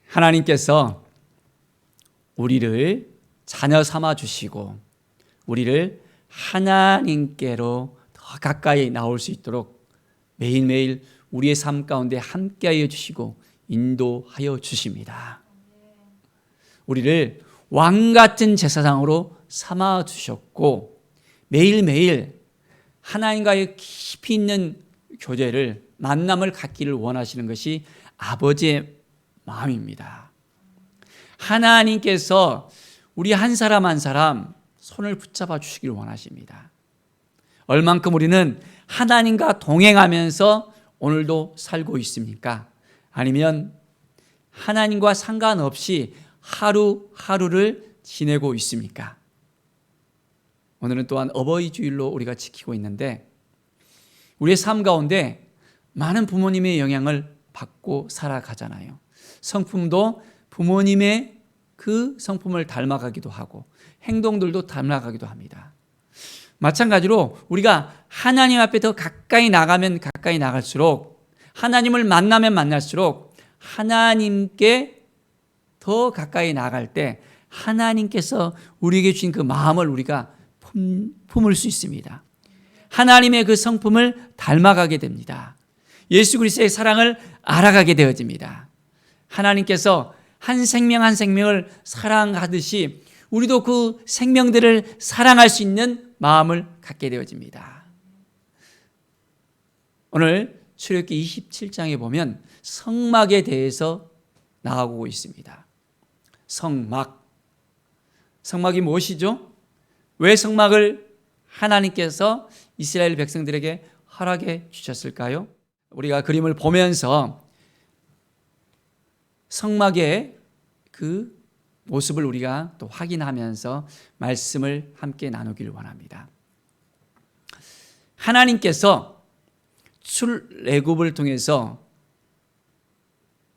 하나님께서 우리를 자녀 삼아 주시고 우리를 하나님께로 더 가까이 나올 수 있도록 매일매일 우리의 삶 가운데 함께하여 주시고 인도하여 주십니다. 우리를 왕같은 제사장으로 삼아 주셨고 매일매일 하나님과의 깊이 있는 교제를 만남을 갖기를 원하시는 것이 아버지의 마음입니다. 하나님께서 우리 한 사람 한 사람 손을 붙잡아 주시기를 원하십니다. 얼만큼 우리는 하나님과 동행하면서 오늘도 살고 있습니까? 아니면 하나님과 상관없이 하루하루를 지내고 있습니까? 오늘은 또한 어버이 주일로 우리가 지키고 있는데 우리의 삶 가운데 많은 부모님의 영향을 받고 살아가잖아요. 성품도 부모님의 그 성품을 닮아가기도 하고 행동들도 닮아가기도 합니다. 마찬가지로 우리가 하나님 앞에 더 가까이 나가면 가까이 나갈수록 하나님을 만나면 만날수록 하나님께 더 가까이 나갈 때 하나님께서 우리에게 주신 그 마음을 우리가 품을 수 있습니다. 하나님의 그 성품을 닮아가게 됩니다. 예수 그리스도의 사랑을 알아가게 되어집니다. 하나님께서 한 생명 한 생명을 사랑하듯이 우리도 그 생명들을 사랑할 수 있는 마음을 갖게 되어집니다. 오늘 출애굽기 27장에 보면 성막에 대해서 나오고 있습니다. 성막이 무엇이죠? 왜 성막을 하나님께서 이스라엘 백성들에게 허락해 주셨을까요? 우리가 그림을 보면서 성막의 그 모습을 우리가 또 확인하면서 말씀을 함께 나누기를 원합니다. 하나님께서 출애굽을 통해서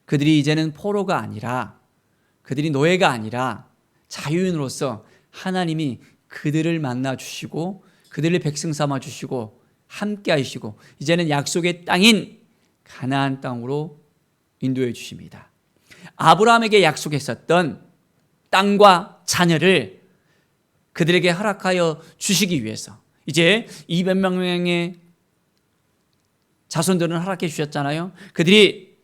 그들이 이제는 포로가 아니라 그들이 노예가 아니라 자유인으로서 하나님이 그들을 만나 주시고 그들을 백성 삼아 주시고 함께 하시고 이제는 약속의 땅인 가나안 땅으로 인도해 주십니다. 아브라함에게 약속했었던 땅과 자녀를 그들에게 허락하여 주시기 위해서 이제 200명의 자손들은 허락해 주셨잖아요. 그들이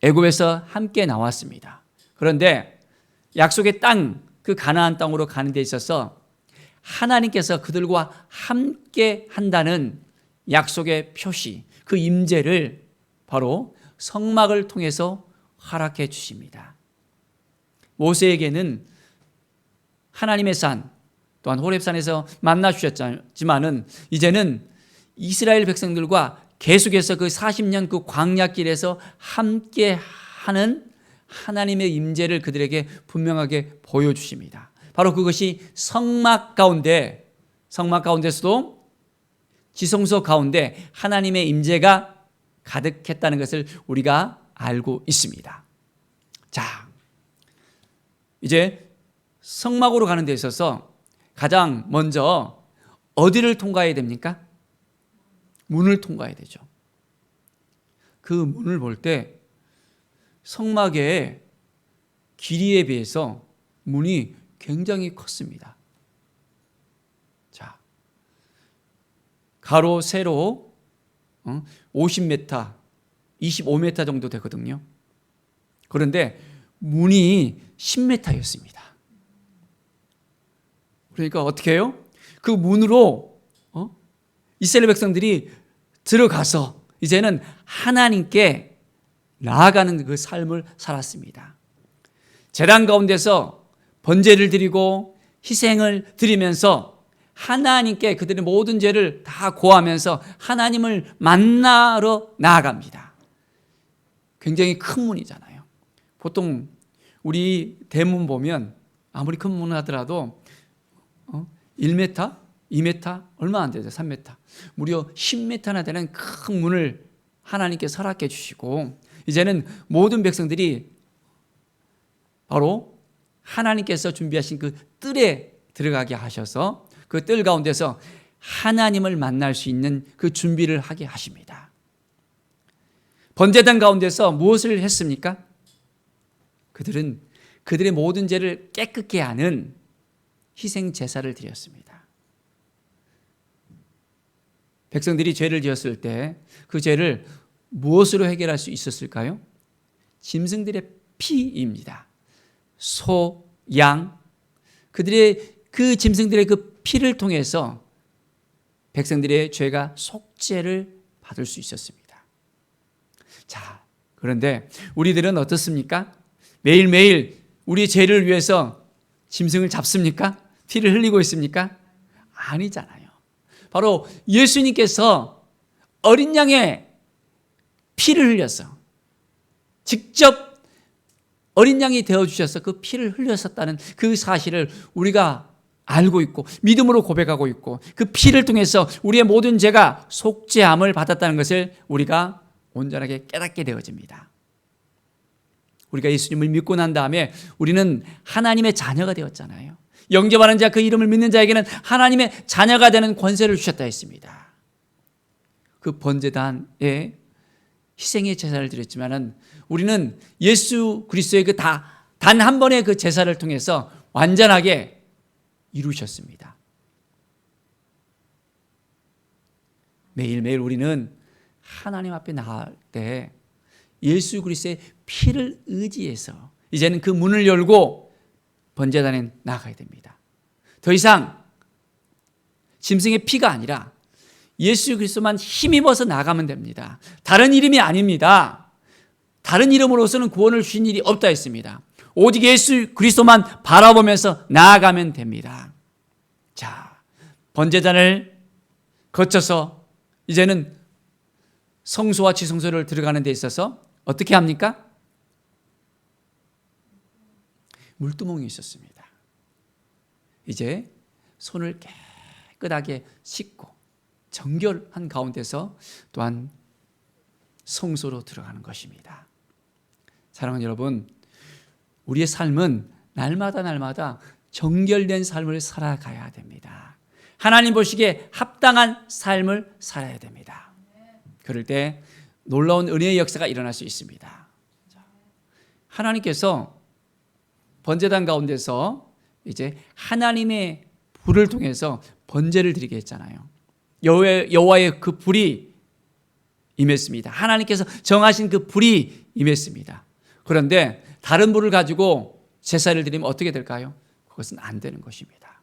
애굽에서 함께 나왔습니다. 그런데 약속의 땅, 그 가나안 땅으로 가는 데 있어서 하나님께서 그들과 함께 한다는 약속의 표시, 그 임재를 바로 성막을 통해서 허락해 주십니다. 모세에게는 하나님의 산, 또한 호렙산에서 만나 주셨지만은 이제는 이스라엘 백성들과 계속해서 그 40년 그 광야길에서 함께 하는 하나님의 임재를 그들에게 분명하게 보여주십니다. 바로 그것이 성막 가운데서도 지성소 가운데 하나님의 임재가 가득했다는 것을 우리가 알고 있습니다. 자, 이제 성막으로 가는 데 있어서 가장 먼저 어디를 통과해야 됩니까? 문을 통과해야 되죠. 그 문을 볼 때 성막의 길이에 비해서 문이 굉장히 컸습니다. 자, 가로 세로 50m, 25m 정도 되거든요. 그런데 문이 10m였습니다. 그러니까 어떻게 해요? 그 문으로 이스라엘 백성들이 들어가서 이제는 하나님께 나아가는 그 삶을 살았습니다. 제단 가운데서 번제를 드리고 희생을 드리면서 하나님께 그들의 모든 죄를 다 고하면서 하나님을 만나러 나아갑니다. 굉장히 큰 문이잖아요. 보통 우리 대문 보면 아무리 큰 문 하더라도 1m, 2m 얼마 안 되죠. 3m. 무려 10m나 되는 큰 문을 하나님께서 허락해 주시고 이제는 모든 백성들이 바로 하나님께서 준비하신 그 뜰에 들어가게 하셔서 그 뜰 가운데서 하나님을 만날 수 있는 그 준비를 하게 하십니다. 번제단 가운데서 무엇을 했습니까? 그들은 그들의 모든 죄를 깨끗게 하는 희생 제사를 드렸습니다. 백성들이 죄를 지었을 때 그 죄를 무엇으로 해결할 수 있었을까요? 짐승들의 피입니다. 소, 양, 그들의 그 짐승들의 그 피를 통해서 백성들의 죄가 속죄를 받을 수 있었습니다. 자, 그런데 우리들은 어떻습니까? 매일매일 우리의 죄를 위해서 짐승을 잡습니까? 피를 흘리고 있습니까? 아니잖아요. 바로 예수님께서 어린 양의 피를 흘려서 직접 어린 양이 되어주셔서 그 피를 흘렸었다는 그 사실을 우리가 알고 있고 믿음으로 고백하고 있고 그 피를 통해서 우리의 모든 죄가 속죄함을 받았다는 것을 우리가 온전하게 깨닫게 되어집니다. 우리가 예수님을 믿고 난 다음에 우리는 하나님의 자녀가 되었잖아요. 영접하는 자, 그 이름을 믿는 자에게는 하나님의 자녀가 되는 권세를 주셨다 했습니다. 그 번제단에 희생의 제사를 드렸지만은 우리는 예수 그리스도의 그 단 한 번의 그 제사를 통해서 완전하게 이루셨습니다. 매일매일 우리는 하나님 앞에 나갈 때 예수 그리스도의 피를 의지해서 이제는 그 문을 열고 번제단에 나가야 됩니다. 더 이상 짐승의 피가 아니라 예수 그리스도만 힘입어서 나가면 됩니다. 다른 이름이 아닙니다. 다른 이름으로서는 구원을 주신 일이 없다 했습니다. 오직 예수 그리스도만 바라보면서 나아가면 됩니다. 자, 번제단을 거쳐서 이제는 성소와 지성소를 들어가는 데 있어서 어떻게 합니까? 물두멍이 있었습니다. 이제 손을 깨끗하게 씻고 정결한 가운데서 또한 성소로 들어가는 것입니다. 사랑하는 여러분, 우리의 삶은 날마다 정결된 삶을 살아가야 됩니다. 하나님 보시기에 합당한 삶을 살아야 됩니다. 그럴 때 놀라운 은혜의 역사가 일어날 수 있습니다. 하나님께서 번제단 가운데서 이제 하나님의 불을 통해서 번제를 드리게 했잖아요. 여호와의 그 불이 임했습니다. 하나님께서 정하신 그 불이 임했습니다. 그런데 다른 불을 가지고 제사를 드리면 어떻게 될까요? 그것은 안 되는 것입니다.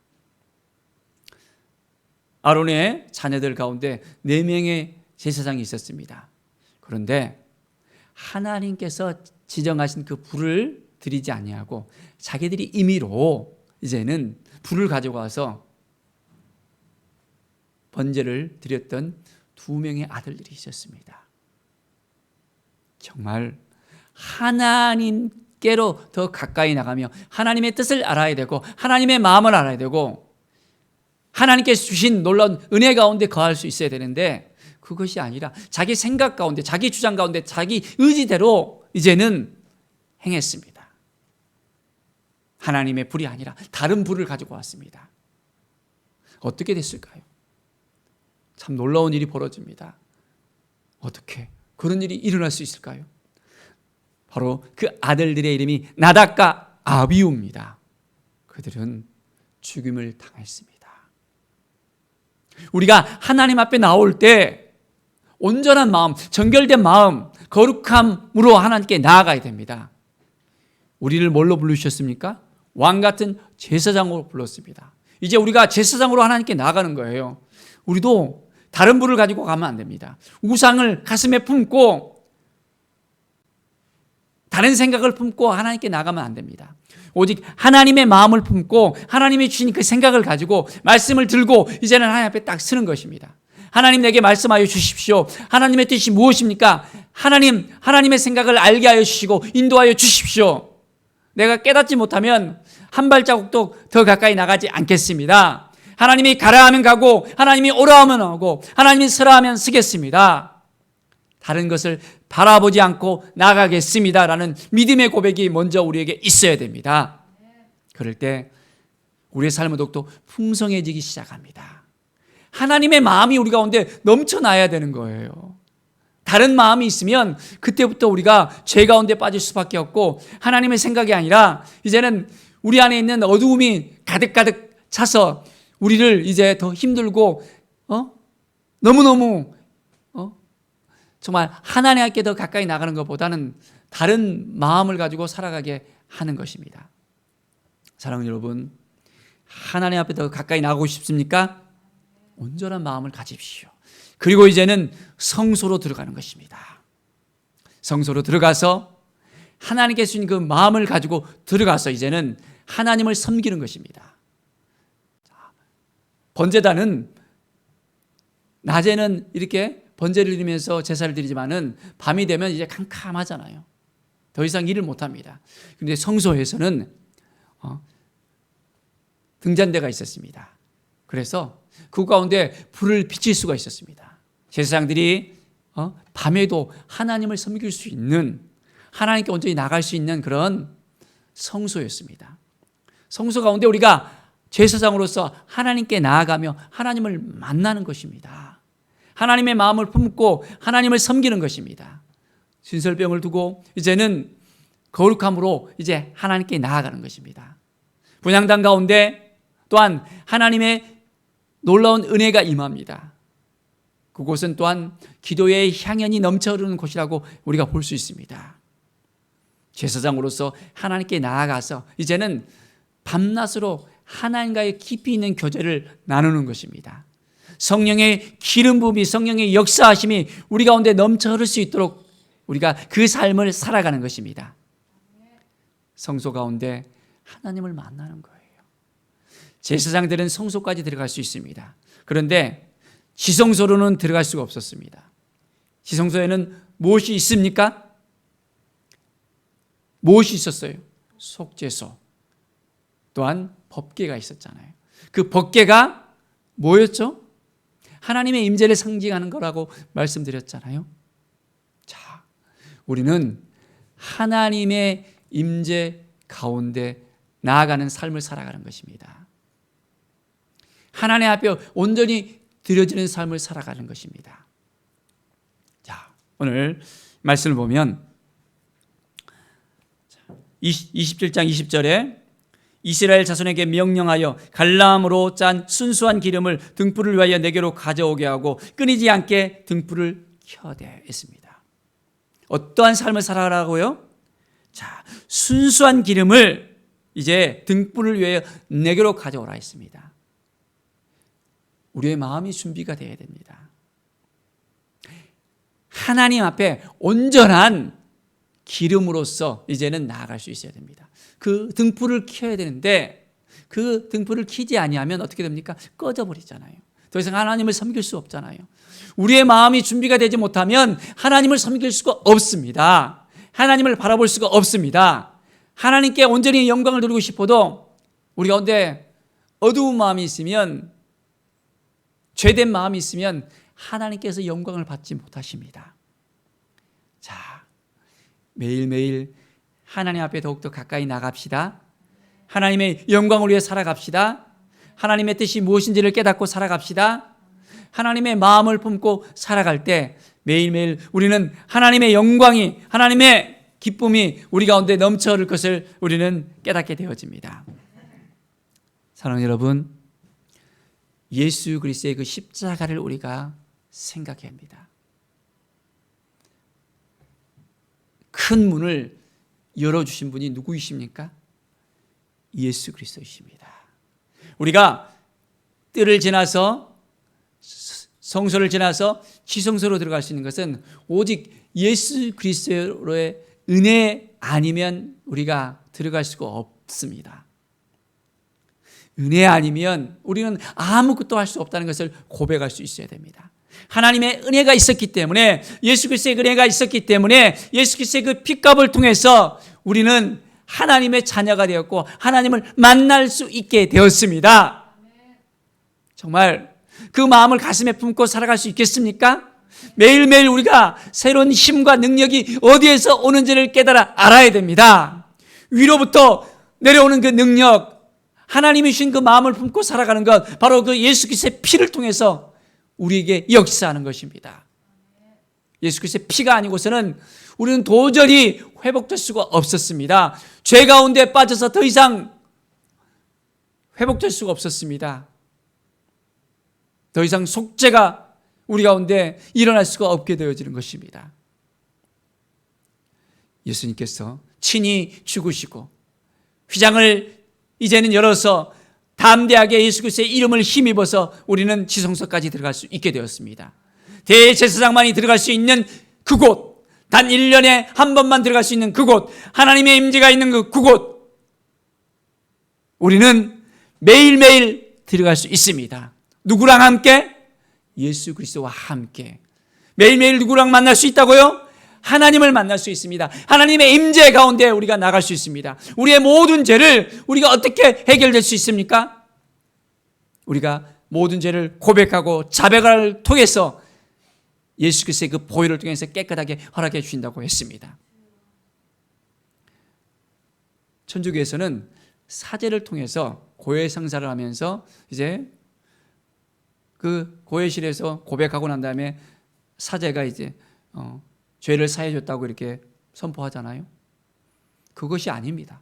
아론의 자녀들 가운데 4명의 제사장이 있었습니다. 그런데 하나님께서 지정하신 그 불을 드리지 아니하고 자기들이 임의로 이제는 불을 가져가서 번제를 드렸던 2명의 아들들이 있었습니다. 정말 하나님께로 더 가까이 나가며 하나님의 뜻을 알아야 되고 하나님의 마음을 알아야 되고 하나님께서 주신 놀라운 은혜 가운데 거할 수 있어야 되는데 그것이 아니라 자기 생각 가운데, 자기 주장 가운데, 자기 의지대로 이제는 행했습니다. 하나님의 불이 아니라 다른 불을 가지고 왔습니다. 어떻게 됐을까요? 참 놀라운 일이 벌어집니다. 어떻게 그런 일이 일어날 수 있을까요? 바로 그 아들들의 이름이 나답과 아비후입니다. 그들은 죽임을 당했습니다. 우리가 하나님 앞에 나올 때 온전한 마음, 정결된 마음, 거룩함으로 하나님께 나아가야 됩니다. 우리를 뭘로 부르셨습니까? 왕 같은 제사장으로 불렀습니다. 이제 우리가 제사장으로 하나님께 나아가는 거예요. 우리도 다른 불을 가지고 가면 안 됩니다. 우상을 가슴에 품고 다른 생각을 품고 하나님께 나가면 안 됩니다. 오직 하나님의 마음을 품고 하나님이 주신 그 생각을 가지고 말씀을 들고 이제는 하나님 앞에 딱 서는 것입니다. 하나님 내게 말씀하여 주십시오. 하나님의 뜻이 무엇입니까? 하나님의 생각을 알게 하여 주시고 인도하여 주십시오. 내가 깨닫지 못하면 한 발자국도 더 가까이 나가지 않겠습니다. 하나님이 가라 하면 가고 하나님이 오라 하면 오고 하나님이 서라 하면 서겠습니다. 다른 것을 바라보지 않고 나가겠습니다 라는 믿음의 고백이 먼저 우리에게 있어야 됩니다. 그럴 때 우리의 삶은 더욱더 풍성해지기 시작합니다. 하나님의 마음이 우리 가운데 넘쳐나야 되는 거예요. 다른 마음이 있으면 그때부터 우리가 죄 가운데 빠질 수밖에 없고 하나님의 생각이 아니라 이제는 우리 안에 있는 어두움이 가득가득 차서 우리를 이제 더 힘들고 너무너무 정말 하나님께 더 가까이 나가는 것보다는 다른 마음을 가지고 살아가게 하는 것입니다. 사랑하는 여러분, 하나님 앞에 더 가까이 나가고 싶습니까? 온전한 마음을 가집시오. 그리고 이제는 성소로 들어가는 것입니다. 성소로 들어가서 하나님께 주신 그 마음을 가지고 들어가서 이제는 하나님을 섬기는 것입니다. 번제단은 낮에는 이렇게 번제를 드리면서 제사를 드리지만은 밤이 되면 이제 캄캄하잖아요. 더 이상 일을 못합니다. 그런데 성소에서는 등잔대가 있었습니다. 그래서 그 가운데 불을 비칠 수가 있었습니다. 제사장들이 밤에도 하나님을 섬길 수 있는, 하나님께 온전히 나갈 수 있는 그런 성소였습니다. 성소 가운데 우리가 제사장으로서 하나님께 나아가며 하나님을 만나는 것입니다. 하나님의 마음을 품고 하나님을 섬기는 것입니다. 진설병을 두고 이제는 거룩함으로 이제 하나님께 나아가는 것입니다. 분향단 가운데 또한 하나님의 놀라운 은혜가 임합니다. 그곳은 또한 기도의 향연이 넘쳐 흐르는 곳이라고 우리가 볼 수 있습니다. 제사장으로서 하나님께 나아가서 이제는 밤낮으로 하나님과의 깊이 있는 교제를 나누는 것입니다. 성령의 기름 부음이, 성령의 역사하심이 우리 가운데 넘쳐 흐를 수 있도록 우리가 그 삶을 살아가는 것입니다. 성소 가운데 하나님을 만나는 거예요. 제사장들은 성소까지 들어갈 수 있습니다. 그런데 지성소로는 들어갈 수가 없었습니다. 지성소에는 무엇이 있습니까? 무엇이 있었어요? 속죄소. 또한 법궤가 있었잖아요. 그 법궤가 뭐였죠? 하나님의 임재를 상징하는 거라고 말씀드렸잖아요. 자, 우리는 하나님의 임재 가운데 나아가는 삶을 살아가는 것입니다. 하나님 앞에 온전히 드려지는 삶을 살아가는 것입니다. 자, 오늘 말씀을 보면 27장 20절에 이스라엘 자손에게 명령하여 갈람으로 짠 순수한 기름을 등불을 위하여 내게로 가져오게 하고 끊이지 않게 등불을 켜되 했습니다. 어떠한 삶을 살아가라고요? 자, 순수한 기름을 이제 등불을 위하여 내게로 가져오라 했습니다. 우리의 마음이 준비가 되어야 됩니다. 하나님 앞에 온전한 기름으로서 이제는 나아갈 수 있어야 됩니다. 그 등불을 켜야 되는데 그 등불을 켜지 아니하면 어떻게 됩니까? 꺼져버리잖아요. 더 이상 하나님을 섬길 수 없잖아요. 우리의 마음이 준비가 되지 못하면 하나님을 섬길 수가 없습니다. 하나님을 바라볼 수가 없습니다. 하나님께 온전히 영광을 누리고 싶어도 우리 가운데 어두운 마음이 있으면, 죄된 마음이 있으면 하나님께서 영광을 받지 못하십니다. 자, 매일매일 하나님 앞에 더욱더 가까이 나갑시다. 하나님의 영광을 위해 살아갑시다. 하나님의 뜻이 무엇인지를 깨닫고 살아갑시다. 하나님의 마음을 품고 살아갈 때 매일매일 우리는 하나님의 영광이, 하나님의 기쁨이 우리 가운데 넘쳐 흐를 것을 우리는 깨닫게 되어집니다. 사랑하는 여러분, 예수 그리스도의 그 십자가를 우리가 생각해야 합니다. 큰 문을 열어주신 분이 누구이십니까? 예수 그리스도이십니다. 우리가 뜰을 지나서, 성소를 지나서 지성소로 들어갈 수 있는 것은 오직 예수 그리스도의 은혜 아니면 우리가 들어갈 수가 없습니다. 은혜 아니면 우리는 아무것도 할 수 없다는 것을 고백할 수 있어야 됩니다. 하나님의 은혜가 있었기 때문에, 예수 그리스도의 은혜가 있었기 때문에 예수 그리스도의 그 핏값을 통해서 우리는 하나님의 자녀가 되었고 하나님을 만날 수 있게 되었습니다. 정말 그 마음을 가슴에 품고 살아갈 수 있겠습니까? 매일매일 우리가 새로운 힘과 능력이 어디에서 오는지를 깨달아 알아야 됩니다. 위로부터 내려오는 그 능력, 하나님이 주신 그 마음을 품고 살아가는 것, 바로 그 예수 그리스도의 피를 통해서 우리에게 역사하는 것입니다. 예수 그리스도의 피가 아니고서는 우리는 도저히 회복될 수가 없었습니다. 죄 가운데 빠져서 더 이상 회복될 수가 없었습니다. 더 이상 속죄가 우리 가운데 일어날 수가 없게 되어지는 것입니다. 예수님께서 친히 죽으시고 휘장을 이제는 열어서 담대하게 예수 그리스도의 이름을 힘입어서 우리는 지성소까지 들어갈 수 있게 되었습니다. 대제사장만이 들어갈 수 있는 그곳, 단 1년에 한 번만 들어갈 수 있는 그곳, 하나님의 임재가 있는 그곳, 우리는 매일매일 들어갈 수 있습니다. 누구랑 함께? 예수 그리스도와 함께. 매일매일 누구랑 만날 수 있다고요? 하나님을 만날 수 있습니다. 하나님의 임재 가운데 우리가 나갈 수 있습니다. 우리의 모든 죄를 우리가 어떻게 해결될 수 있습니까? 우리가 모든 죄를 고백하고 자백을 통해서 예수 그리스도의 그 보혈을 통해서 깨끗하게 허락해 주신다고 했습니다. 천주교에서는 사제를 통해서 고해 성사를 하면서 이제 그 고해실에서 고백하고 난 다음에 사제가 이제 죄를 사해 줬다고 이렇게 선포하잖아요. 그것이 아닙니다.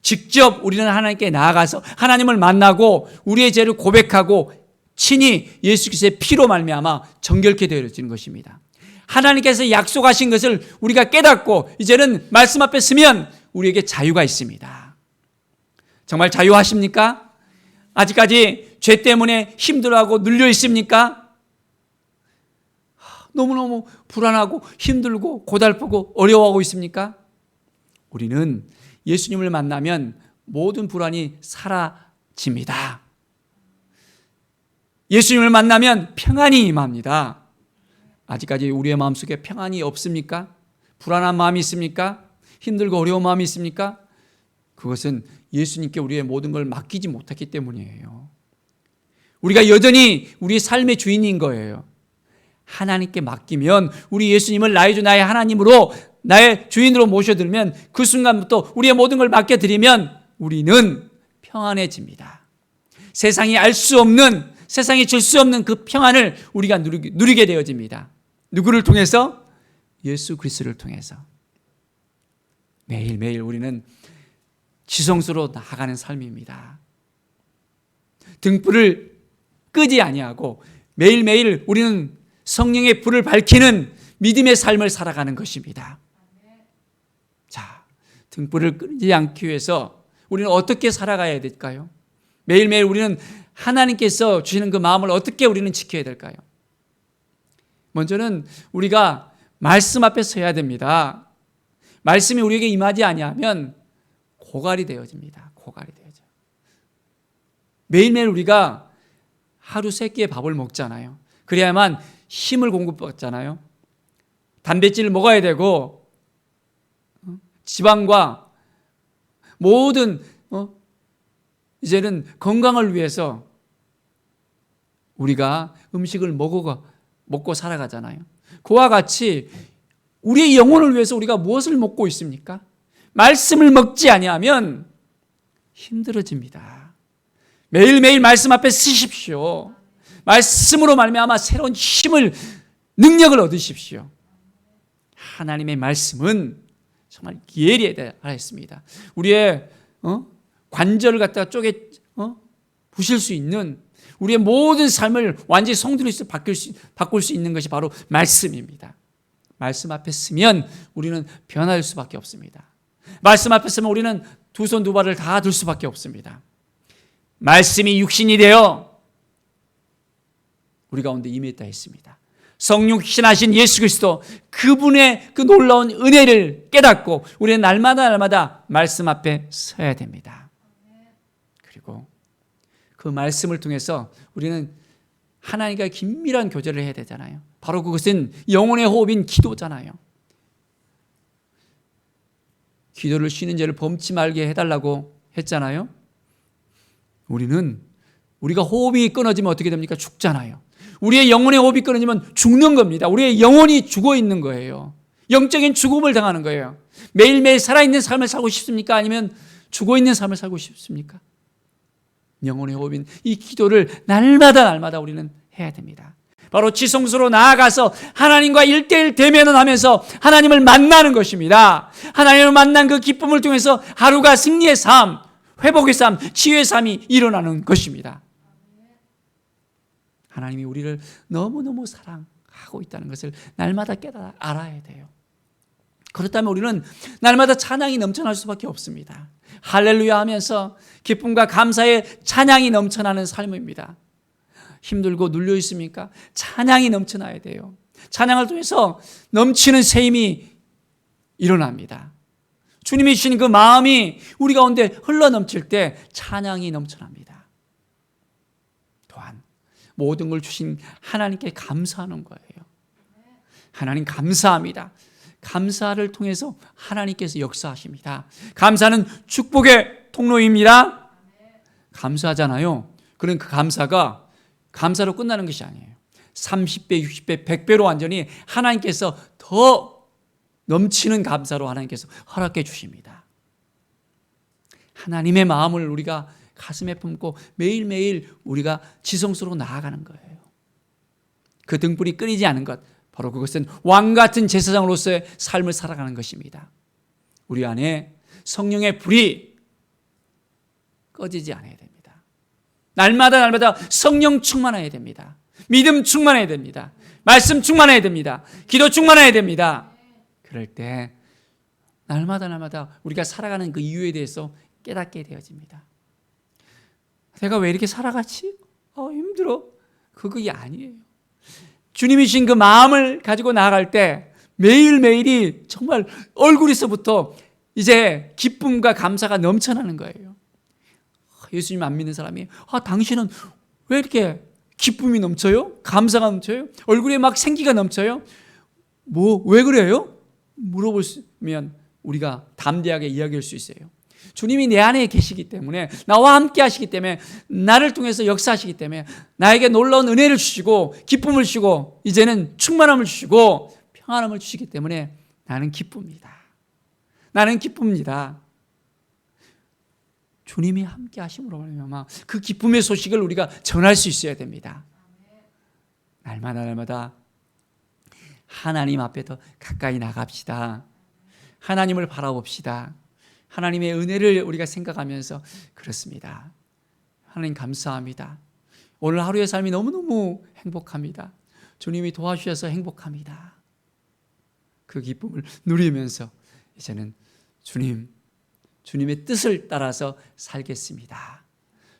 직접 우리는 하나님께 나아가서 하나님을 만나고 우리의 죄를 고백하고 친히 예수 그리스도의 피로 말미암아 정결케 되어지는 것입니다. 하나님께서 약속하신 것을 우리가 깨닫고 이제는 말씀 앞에 서면 우리에게 자유가 있습니다. 정말 자유하십니까? 아직까지 죄 때문에 힘들어하고 눌려 있습니까? 너무너무 불안하고 힘들고 고달프고 어려워하고 있습니까? 우리는 예수님을 만나면 모든 불안이 사라집니다. 예수님을 만나면 평안이 임합니다. 아직까지 우리의 마음속에 평안이 없습니까? 불안한 마음이 있습니까? 힘들고 어려운 마음이 있습니까? 그것은 예수님께 우리의 모든 걸 맡기지 못했기 때문이에요. 우리가 여전히 우리의 삶의 주인인 거예요. 하나님께 맡기면 우리 예수님을 나의 주 나의 하나님으로 나의 주인으로 모셔들면 그 순간부터 우리의 모든 걸 맡겨드리면 우리는 평안해집니다. 세상이 알 수 없는, 세상이 줄 수 없는 그 평안을 우리가 누리게 되어집니다. 누구를 통해서? 예수 그리스도를 통해서. 매일매일 우리는 지성소로 나아가는 삶입니다. 등불을 끄지 아니하고 매일매일 우리는 성령의 불을 밝히는 믿음의 삶을 살아가는 것입니다. 자, 등불을 끄지 않기 위해서 우리는 어떻게 살아가야 될까요? 매일매일 우리는 하나님께서 주시는 그 마음을 어떻게 우리는 지켜야 될까요? 먼저는 우리가 말씀 앞에 서야 됩니다. 말씀이 우리에게 임하지 아니하면 고갈이 되어집니다. 고갈이 되어져. 매일매일 우리가 하루 3끼의 밥을 먹잖아요. 그래야만 힘을 공급받잖아요. 단백질을 먹어야 되고 지방과 모든 이제는 건강을 위해서 우리가 음식을 먹고 살아가잖아요. 그와 같이 우리의 영혼을 위해서 우리가 무엇을 먹고 있습니까? 말씀을 먹지 아니하면 힘들어집니다. 매일매일 말씀 앞에 서십시오. 말씀으로 말미암아 새로운 힘을, 능력을 얻으십시오. 하나님의 말씀은 정말 예리하였습니다. 우리의 관절을 갖다가 쪼개 부실 수 있는, 우리의 모든 삶을 완전히 성도로서 바꿀 수 있는 것이 바로 말씀입니다. 말씀 앞에 서면 우리는 변할 수밖에 없습니다. 말씀 앞에 서면 우리는 두 손 두 발을 다 들 수밖에 없습니다. 말씀이 육신이 되어 우리 가운데 임했다 했습니다. 성령 신하신 예수 그리스도, 그분의 그 놀라운 은혜를 깨닫고 우리는 날마다 말씀 앞에 서야 됩니다. 그리고 그 말씀을 통해서 우리는 하나님과 긴밀한 교제를 해야 되잖아요. 바로 그것은 영혼의 호흡인 기도잖아요. 기도를 쉬는 죄를 범치 말게 해달라고 했잖아요. 우리가 호흡이 끊어지면 어떻게 됩니까? 죽잖아요. 우리의 영혼의 호흡이 끊어지면 죽는 겁니다. 우리의 영혼이 죽어 있는 거예요. 영적인 죽음을 당하는 거예요. 매일매일 살아있는 삶을 살고 싶습니까? 아니면 죽어 있는 삶을 살고 싶습니까? 영혼의 호흡인 이 기도를 날마다 우리는 해야 됩니다. 바로 지성소로 나아가서 하나님과 1대1 대면을 하면서 하나님을 만나는 것입니다. 하나님을 만난 그 기쁨을 통해서 하루가 승리의 삶, 회복의 삶, 치유의 삶이 일어나는 것입니다. 하나님이 우리를 너무너무 사랑하고 있다는 것을 날마다 깨달아 알아야 돼요. 그렇다면 우리는 날마다 찬양이 넘쳐날 수밖에 없습니다. 할렐루야 하면서 기쁨과 감사의 찬양이 넘쳐나는 삶입니다. 힘들고 눌려 있습니까? 찬양이 넘쳐나야 돼요. 찬양을 통해서 넘치는 새 힘이 일어납니다. 주님이 주신 그 마음이 우리 가운데 흘러넘칠 때 찬양이 넘쳐납니다. 또한 모든 걸 주신 하나님께 감사하는 거예요. 하나님 감사합니다. 감사를 통해서 하나님께서 역사하십니다. 감사는 축복의 통로입니다. 감사하잖아요. 그런 그 감사가 감사로 끝나는 것이 아니에요. 30배, 60배, 100배로 완전히 하나님께서 더 넘치는 감사로 하나님께서 허락해 주십니다. 하나님의 마음을 우리가 가슴에 품고 매일매일 우리가 지성소로 나아가는 거예요. 그 등불이 끊이지 않은 것, 바로 그것은 왕같은 제사장으로서의 삶을 살아가는 것입니다. 우리 안에 성령의 불이 꺼지지 않아야 됩니다. 날마다 성령 충만해야 됩니다. 믿음 충만해야 됩니다. 말씀 충만해야 됩니다. 기도 충만해야 됩니다. 그럴 때 날마다 우리가 살아가는 그 이유에 대해서 깨닫게 되어집니다. 내가 왜 이렇게 살아가지? 힘들어. 그게 아니에요. 주님이 주신 그 마음을 가지고 나아갈 때 매일매일이 정말 얼굴에서부터 이제 기쁨과 감사가 넘쳐나는 거예요. 예수님 안 믿는 사람이 당신은 왜 이렇게 기쁨이 넘쳐요? 감사가 넘쳐요? 얼굴에 막 생기가 넘쳐요? 왜 그래요? 물어보면 우리가 담대하게 이야기할 수 있어요. 주님이 내 안에 계시기 때문에, 나와 함께 하시기 때문에, 나를 통해서 역사하시기 때문에 나에게 놀라운 은혜를 주시고 기쁨을 주시고 이제는 충만함을 주시고 평안함을 주시기 때문에 나는 기쁩니다. 나는 기쁩니다. 주님이 함께 하심으로 말미암아 그 기쁨의 소식을 우리가 전할 수 있어야 됩니다. 날마다 하나님 앞에 더 가까이 나갑시다. 하나님을 바라봅시다. 하나님의 은혜를 우리가 생각하면서 그렇습니다. 하나님 감사합니다. 오늘 하루의 삶이 너무너무 행복합니다. 주님이 도와주셔서 행복합니다. 그 기쁨을 누리면서 이제는 주님의 뜻을 따라서 살겠습니다.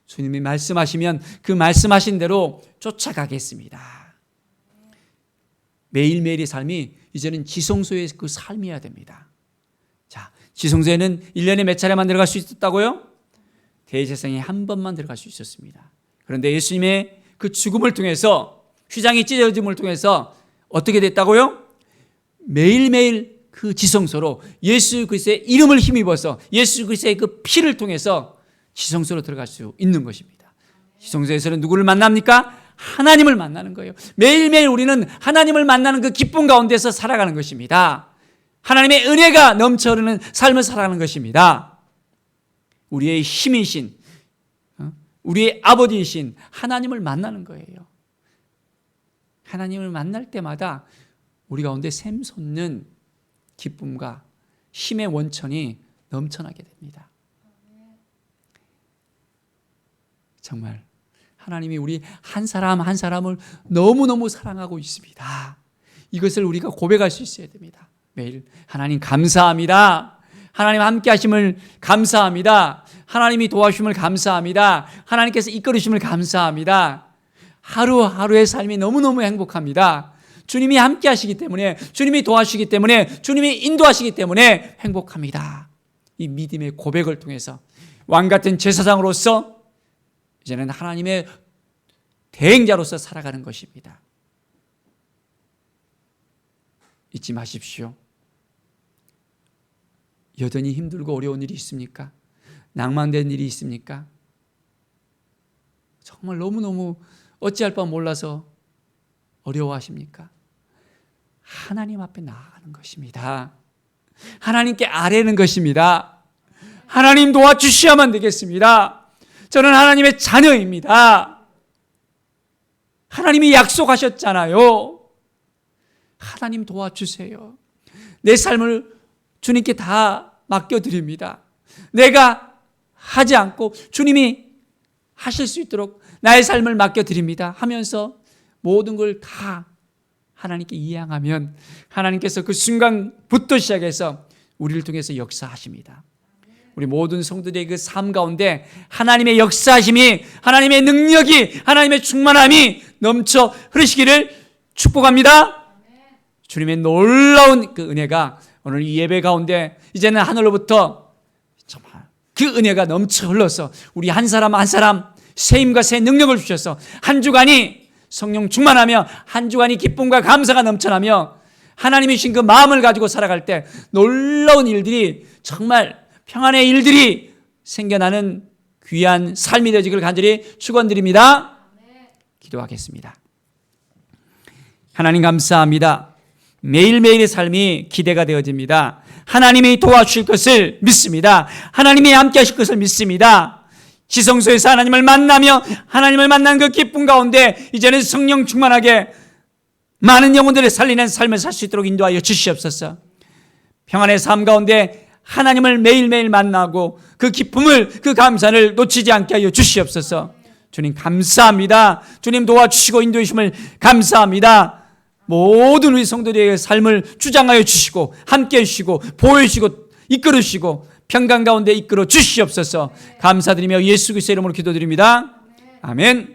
주님이 말씀하시면 그 말씀하신 대로 쫓아가겠습니다. 매일매일의 삶이 이제는 지성소의 그 삶이어야 됩니다. 자, 지성소에는 1년에 몇 차례만 들어갈 수 있었다고요? 대제사장이 한 번만 들어갈 수 있었습니다. 그런데 예수님의 그 죽음을 통해서, 휘장이 찢어짐을 통해서 어떻게 됐다고요? 매일매일 그 지성소로 예수 그리스도의 이름을 힘입어서 예수 그리스도의 그 피를 통해서 지성소로 들어갈 수 있는 것입니다. 지성소에서는 누구를 만납니까? 하나님을 만나는 거예요. 매일매일 우리는 하나님을 만나는 그 기쁨 가운데서 살아가는 것입니다. 하나님의 은혜가 넘쳐흐르는 삶을 살아가는 것입니다. 우리의 힘이신, 우리의 아버지이신 하나님을 만나는 거예요. 하나님을 만날 때마다 우리 가운데 샘솟는 기쁨과 힘의 원천이 넘쳐나게 됩니다. 정말 하나님이 우리 한 사람 한 사람을 너무너무 사랑하고 있습니다. 이것을 우리가 고백할 수 있어야 됩니다. 매일 하나님 감사합니다. 하나님 함께 하심을 감사합니다. 하나님이 도와주심을 감사합니다. 하나님께서 이끌으심을 감사합니다. 하루하루의 삶이 너무너무 행복합니다. 주님이 함께 하시기 때문에, 주님이 도와주시기 때문에, 주님이 인도하시기 때문에 행복합니다. 이 믿음의 고백을 통해서 왕같은 제사장으로서 이제는 하나님의 대행자로서 살아가는 것입니다. 잊지 마십시오. 여전히 힘들고 어려운 일이 있습니까? 낭만된 일이 있습니까? 정말 너무너무 어찌할 바 몰라서 어려워하십니까? 하나님 앞에 나아가는 것입니다. 하나님께 아뢰는 것입니다. 하나님 도와주셔야만 되겠습니다. 저는 하나님의 자녀입니다. 하나님이 약속하셨잖아요. 하나님 도와주세요. 내 삶을 주님께 다 맡겨드립니다. 내가 하지 않고 주님이 하실 수 있도록 나의 삶을 맡겨드립니다 하면서 모든 걸 다 하나님께 이양하면 하나님께서 그 순간부터 시작해서 우리를 통해서 역사하십니다. 우리 모든 성도들의 그 삶 가운데 하나님의 역사하심이, 하나님의 능력이, 하나님의 충만함이 넘쳐 흐르시기를 축복합니다. 주님의 놀라운 그 은혜가 오늘 이 예배 가운데 이제는 하늘로부터 정말 그 은혜가 넘쳐 흘러서 우리 한 사람 한 사람 새 힘과 새 능력을 주셔서 한 주간이 성령 충만하며 한 주간이 기쁨과 감사가 넘쳐나며 하나님이 주신 그 마음을 가지고 살아갈 때 놀라운 일들이, 정말 평안의 일들이 생겨나는 귀한 삶이 되어지기를 간절히 축원드립니다. 기도하겠습니다. 하나님 감사합니다. 매일매일의 삶이 기대가 되어집니다. 하나님이 도와주실 것을 믿습니다. 하나님이 함께 하실 것을 믿습니다. 지성소에서 하나님을 만나며 하나님을 만난 그 기쁨 가운데 이제는 성령 충만하게 많은 영혼들을 살리는 삶을 살 수 있도록 인도하여 주시옵소서. 평안의 삶 가운데 하나님을 매일매일 만나고 그 기쁨을, 그 감사를 놓치지 않게 하여 주시옵소서. 주님 감사합니다. 주님 도와주시고 인도해 주심을 감사합니다. 모든 우리 성도들의 삶을 주장하여 주시고 함께 해주시고 보여주시고 이끌어 주시고 평강 가운데 이끌어 주시옵소서. 감사드리며 예수 그리스도의 이름으로 기도드립니다. 아멘.